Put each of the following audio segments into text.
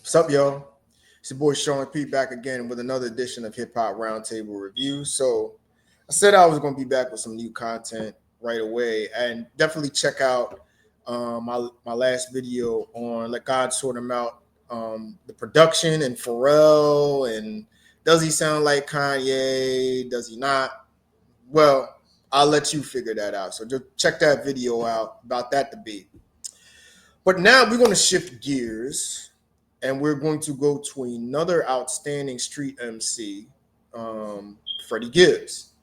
What's up, y'all? It's your boy Sean P back again with another edition of Hip Hop Roundtable Review. So I said I was going to be back with some new content right away, and definitely check out my last video on Let God Sort Him Out, the production and Pharrell, and does he sound like Kanye? Does he not? Well, I'll let you figure that out. So just check that video out about that debate. But now we're going to shift gears and we're going to go to another outstanding street MC, Freddie Gibbs.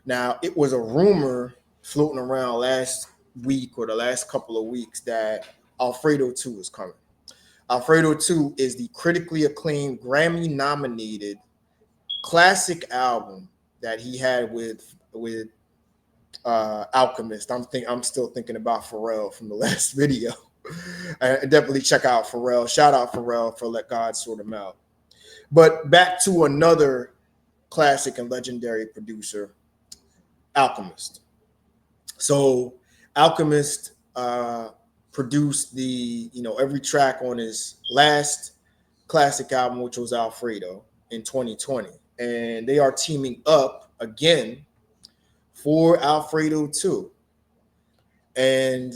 Now, it was a rumor floating around last week or the last couple of weeks that Alfredo 2 is coming. Alfredo 2 is the critically acclaimed, Grammy nominated classic album that he had with Alchemist. I'm still thinking about Pharrell from the last video. Definitely check out Pharrell. Shout out Pharrell for Let God Sort Him Out. But back to another classic and legendary producer, Alchemist. So Alchemist produced every track on his last classic album, which was Alfredo in 2020. And they are teaming up again for Alfredo 2. And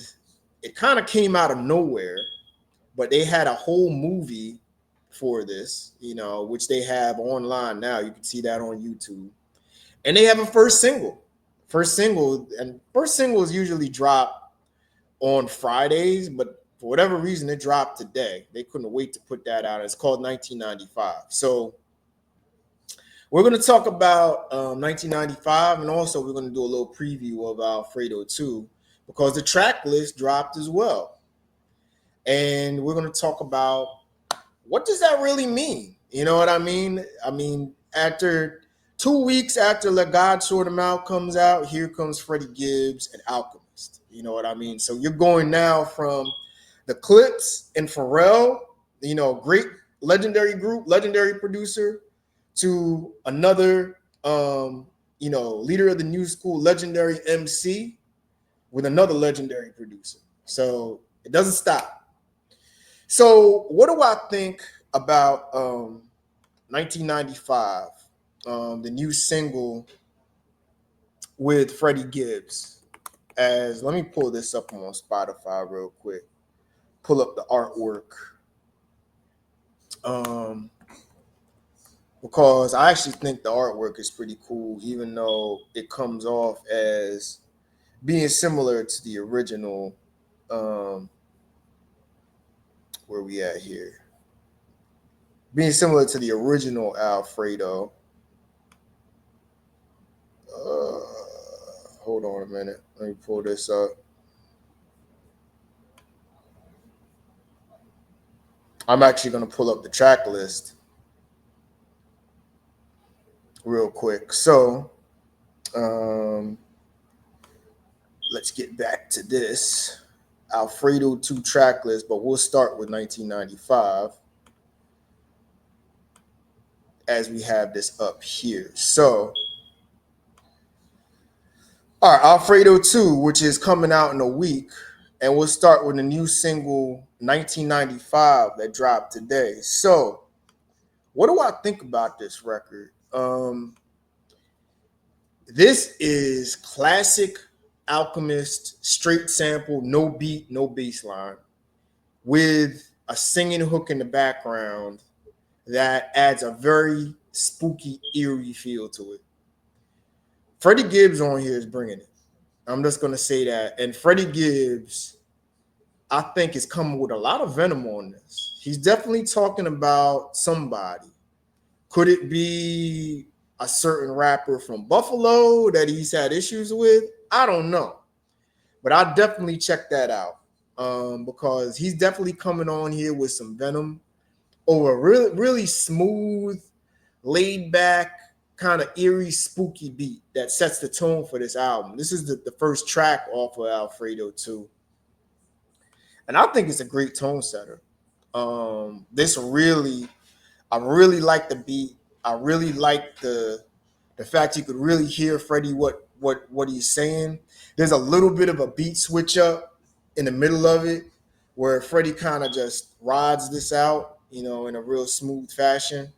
it kind of came out of nowhere, but they had a whole movie for this, which they have online now. You can see that on YouTube. And they have a first single. First single is usually dropped on Fridays, but for whatever reason, it dropped today. They couldn't wait to put that out. It's called 1995. So we're going to talk about 1995, and also we're going to do a little preview of Alfredo 2, because the track list dropped as well. And we're going to talk about what does that really mean? You know what I mean? I mean, after 2 weeks after Let God Sort Him Out comes out, here comes Freddie Gibbs and Alchemist. You know what I mean? So you're going now from the Clips and Pharrell, great legendary group, legendary producer, to another, leader of the new school, legendary MC, with another legendary producer. So it doesn't stop. So what do I think about 1995, the new single with Freddie Gibbs? Let me pull this up on Spotify real quick. Pull up the artwork. Because I actually think the artwork is pretty cool, even though it comes off as being similar to the original. Where we at here? Being similar to the original Alfredo. Hold on a minute. Let me pull this up. I'm actually going to pull up the track list real quick. So, let's get back to this Alfredo 2 track list, but we'll start with 1995 as we have this up here. So, all right, Alfredo 2, which is coming out in a week, and we'll start with a new single, 1995, that dropped today. So, what do I think about this record? This is classic Alchemist, straight sample, no beat, no bass line, with a singing hook in the background that adds a very spooky, eerie feel to it. Freddie Gibbs on here is bringing it. I'm just going to say that. And Freddie Gibbs, I think, is coming with a lot of venom on this. He's definitely talking about somebody. Could it be a certain rapper from Buffalo that he's had issues with? I don't know. But I'll definitely check that out because he's definitely coming on here with some venom over a really, really smooth, laid back, kind of eerie, spooky beat that sets the tone for this album. This is the first track off of Alfredo 2. And I think it's a great tone setter. I really like the beat. I really like the fact you could really hear Freddie what he's saying. There's a little bit of a beat switch up in the middle of it where Freddie kind of just rides this out. in a real smooth fashion.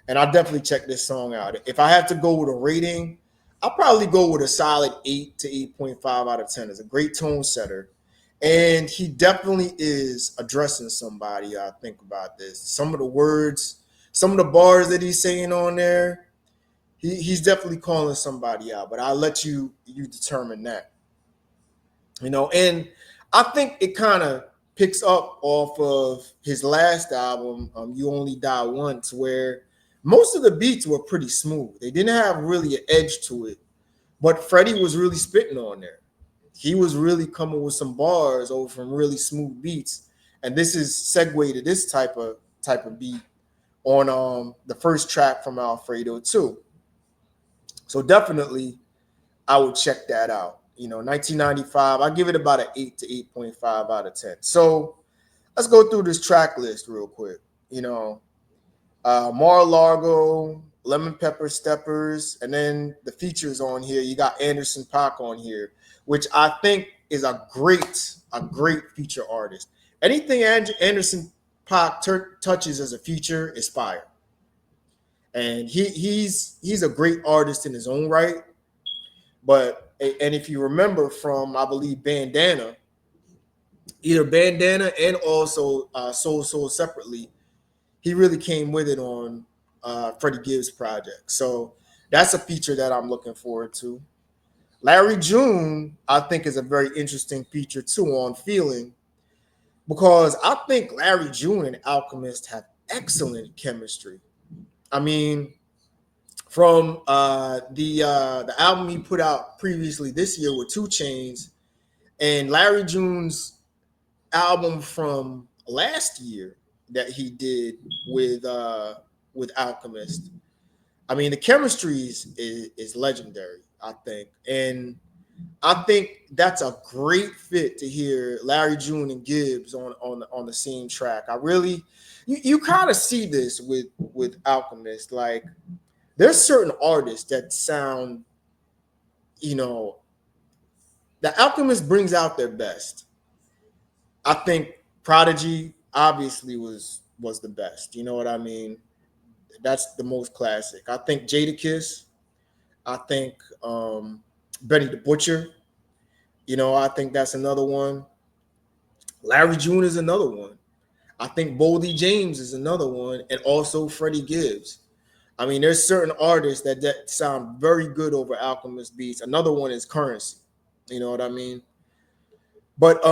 And I'll definitely check this song out. If I had to go with a rating, I'll probably go with a solid 8 to 8.5 out of 10. It's a great tone setter. And he definitely is addressing somebody. I think about this. Some of the words, some of the bars that he's saying on there, he's definitely calling somebody out. But I'll let you determine that. And I think it kind of picks up off of his last album, You Only Die Once, where most of the beats were pretty smooth. They didn't have really an edge to it, but Freddie was really spitting on there. He was really coming with some bars over from really smooth beats, and this is segue to this type of beat on the first track from Alfredo too. So definitely, I would check that out. 1995, I give it about an 8 to 8.5 out of 10. So let's go through this track list real quick. Mar-a-Lago, Lemon Pepper Steppers, and then the features on here. You got Anderson .Paak on here, which I think is a great feature artist. Anything Anderson .Paak touches as a feature is fire. And he's a great artist in his own right. And if you remember from, I believe, Bandana, either Bandana and also Soul Separately, he really came with it on Freddie Gibbs' project. So that's a feature that I'm looking forward to. Larry June, I think, is a very interesting feature too on Feeling, because I think Larry June and Alchemist have excellent chemistry. I mean, from the album he put out previously this year with 2 Chainz, and Larry June's album from last year that he did with Alchemist. I mean, the chemistry is legendary, I think. And I think that's a great fit to hear Larry June and Gibbs on the same track. I really, you kind of see this with Alchemist. Like, there's certain artists that sound, the Alchemist brings out their best. I think Prodigy obviously was the best. You know what I mean? That's the most classic. I think Jadakiss. I think Benny the Butcher. I think that's another one. Larry June is another one. I think Boldy James is another one, and also Freddie Gibbs. I mean, there's certain artists that sound very good over Alchemist beats. Another one is Currency. You know what I mean? But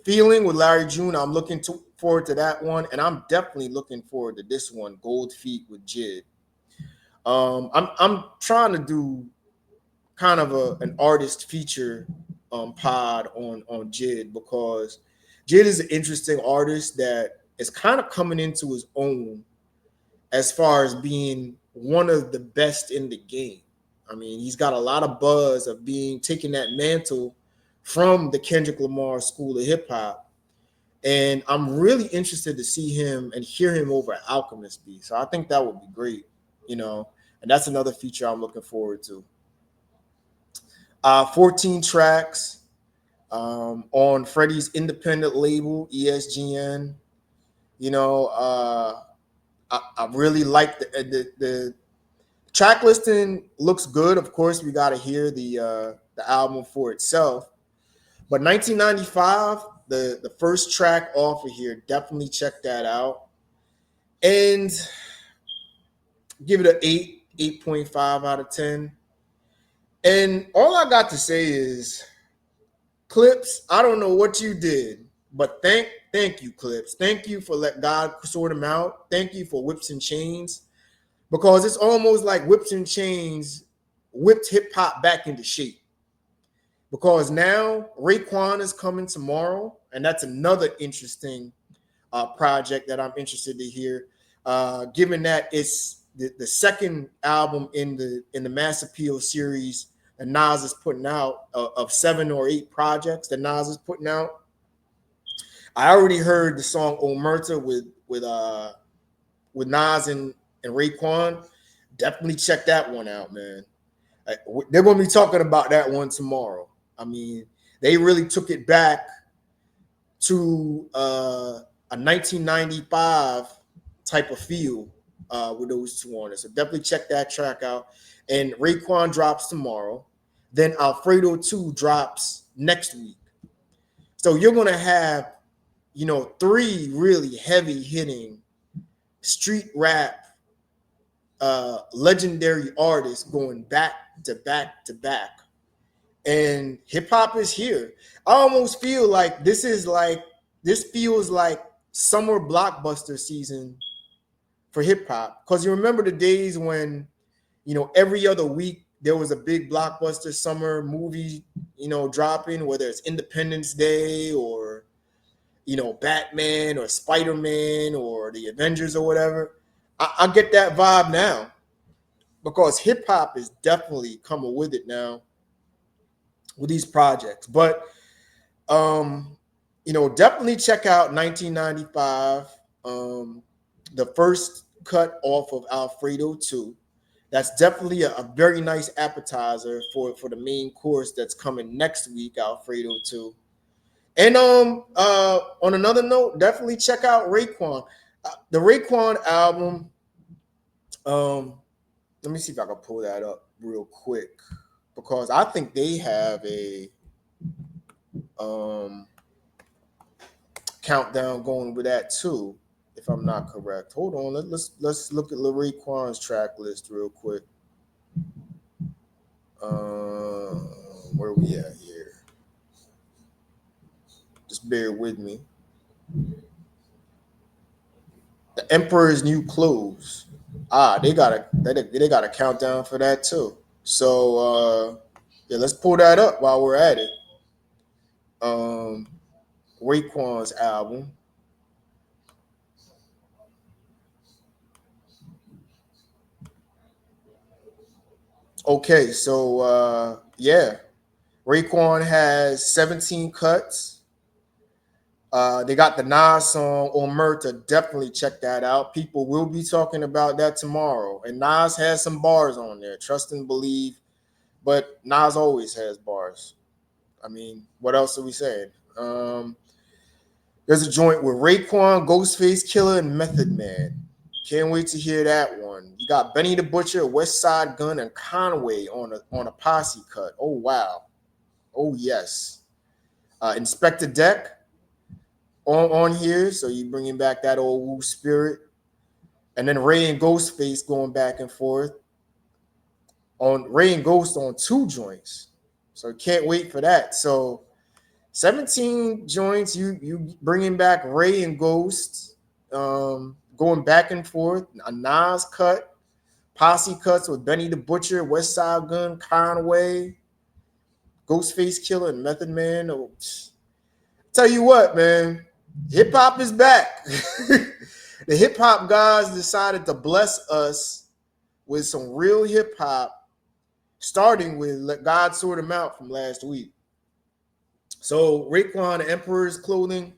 Feeling with Larry June, I'm looking forward to that one, and I'm definitely looking forward to this one, Gold Feet with Jid. I'm trying to do kind of an artist feature pod on Jid, because Jid is an interesting artist that is kind of coming into his own as far as being one of the best in the game. I mean, he's got a lot of buzz of taking that mantle from the Kendrick Lamar school of hip hop. And I'm really interested to see him and hear him over Alchemist beat. So I think that would be great, and that's another feature I'm looking forward to. 14 tracks on Freddie's independent label, ESGN. I really like the track listing. Looks good. Of course, we got to hear the album for itself. But 1995, the first track off of here, definitely check that out. And give it an 8.5 out of 10. And all I got to say is, Clips, I don't know what you did, but thank you, Clips. Thank you for let God sort them out. Thank you for Whips and Chains, because it's almost like Whips and Chains whipped hip hop back into shape. Because now Raekwon is coming tomorrow, and that's another interesting project that I'm interested to hear. Given that it's the second album in the Mass Appeal series that Nas is putting out of 7 or 8 projects that Nas is putting out. I already heard the song Omerta with Nas and Raekwon. Definitely check that one out, man. They're going to be talking about that one tomorrow. I mean, they really took it back to a 1995 type of feel with those two on it. So definitely check that track out. And Raekwon drops tomorrow. Then Alfredo 2 drops next week. So you're going to have, three really heavy hitting street rap legendary artists going back to back to back. And hip hop is here. I almost feel like this feels like summer blockbuster season for hip hop. Because you remember the days when, every other week there was a big blockbuster summer movie, dropping, whether it's Independence Day or, Batman or Spider-Man or the Avengers or whatever. I get that vibe now because hip hop is definitely coming with it now with these projects. But, definitely check out 1995, the first cut off of Alfredo 2. That's definitely a very nice appetizer for the main course that's coming next week, Alfredo 2. And on another note, definitely check out Raekwon. The Raekwon album, let me see if I can pull that up real quick because I think they have a countdown going with that too, if I'm not correct. Hold on, let's look at Raekwon's track list real quick. Where are we at here? Just bear with me. The Emperor's New Clothes. They got a countdown for that too. So let's pull that up while we're at it. Raekwon's album. Okay, so Raekwon has 17 cuts. They got the Nas song Omerta. Definitely check that out. People will be talking about that tomorrow. And Nas has some bars on there. Trust and believe. But Nas always has bars. I mean, what else are we saying? There's a joint with Raekwon, Ghostface Killer, and Method Man. Can't wait to hear that one. You got Benny the Butcher, West Side Gun, and Conway on a posse cut. Oh, wow. Oh, yes. Inspector Deck on here. So you bringing back that old Wu spirit. And then Ray and Ghostface going back and forth. On Ray and Ghost on 2 joints. So can't wait for that. So 17 joints, you bringing back Ray and Ghost, going back and forth, a Nas cut, posse cuts with Benny the Butcher, West Side Gun, Conway, Ghostface Killer, and Method Man. Oh, tell you what, man, hip hop is back. The hip hop guys decided to bless us with some real hip hop, starting with Let God Sort Him Out from last week. So Raekwon, Emperor's Clothing,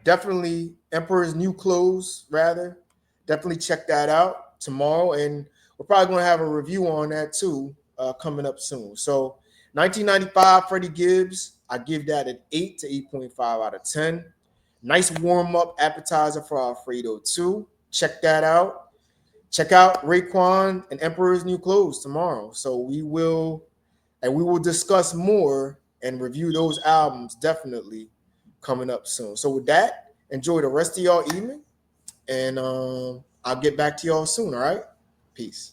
definitely Emperor's New Clothes, rather. Definitely check that out tomorrow. And we're probably going to have a review on that too coming up soon. So 1995, Freddie Gibbs, I give that an 8 to 8.5 out of 10. Nice warm-up appetizer for Alfredo 2. Check that out. Check out Raekwon and Emperor's New Clothes tomorrow. So we will discuss more and review those albums definitely coming up soon. So with that, enjoy the rest of y'all evening, and I'll get back to y'all soon. All right, peace.